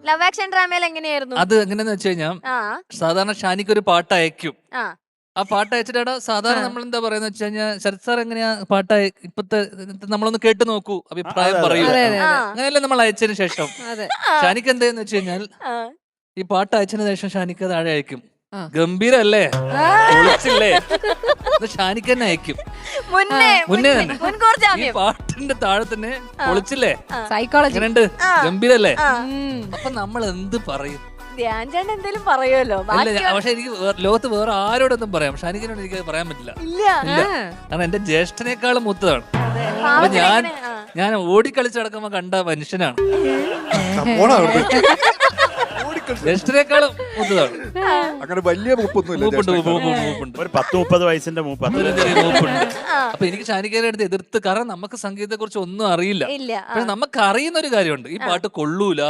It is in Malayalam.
ലവ് ആക്ഷൻ ഡ്രാമയിൽ എങ്ങനെയായിരുന്നു? അത് എങ്ങനെയാന്ന് വെച്ച് കഴിഞ്ഞാൽ ആ സാധാരണ ഷാനിക്ക് ഒരു പാട്ട് അയക്കും. ആ ആ പാട്ട് അയച്ചിട്ടാ സാധാരണ നമ്മൾ എന്താ പറയാന്ന് വെച്ച് കഴിഞ്ഞാൽ ശരത് സാർ എങ്ങനെയാ പാട്ട് ഇപ്പത്തെ നമ്മളൊന്ന് കേട്ട് നോക്കൂ, അഭിപ്രായം പറയൂ. ആ അങ്ങനെയല്ലേ നമ്മൾ അയച്ചതിന് ശേഷം അതെ. ഷാനിക്ക് എന്താന്ന് വെച്ച് കഴിഞ്ഞാൽ ആ. ഈ പാട്ട് അയച്ചതിന് ശേഷം ഷാനിക്ക് താഴെ അയക്കും, ആ. ഗംഭീരല്ലേ, പൊളിച്ചില്ലേ, ഇത് ഷാനിക്ക് തന്നെ അയക്കും. മുന്നേ തന്നെ മുൻകൂർ ഈ ജാമ്യം. പാട്ടിന്റെ താഴെ തന്നെ പൊളിച്ചില്ലേ, സൈക്കോളജി. എങ്ങനെയുണ്ട്, ഗംഭീരല്ലേ. ആ. അപ്പൊ നമ്മൾ എന്ത് പറയും? ധ്യാൻ ചേട്ടൻ എന്തേലും പറയുമല്ലോ. അല്ല, പക്ഷെ എനിക്ക് ലോകത്ത് വേറെ ആരോടൊന്നും പറയാം, ഷാനിക്കിനോട് എനിക്ക് പറയാൻ പറ്റില്ല. ഇല്ല. ഇല്ല, കാരണം എന്റെ ജ്യേഷ്ഠനേക്കാളും മൂത്തതാണ്. അപ്പൊ പാവത്തിന് ഞാൻ എങ്ങനെ? ആ. ഞാൻ ഓടിക്കളിച്ച് നടക്കുമ്പോ കണ്ട മനുഷ്യനാണ്, ജ്യേഷ്ഠനേക്കാളും മൂത്തതാണ്. അങ്ങനെ വലിയ മൂപ്പൊന്നുമില്ല. മൂപ്പുണ്ട്. ഒരു 10-30 വയസ്സിന്റെ മൂപ്പ്. ചെറിയ ചെറിയ മൂപ്പുണ്ട്. അപ്പൊ എനിക്ക് ഷാനിക്കേനെ അടുത്ത് എതിർത്ത്, കാരണം നമുക്ക് സംഗീതത്തെ കുറിച്ച് ഒന്നും അറിയില്ല. ഇല്ല. പക്ഷെ നമുക്ക് അറിയുന്ന ഒരു കാര്യമുണ്ട്, ഈ പാട്ട് കൊള്ളൂല.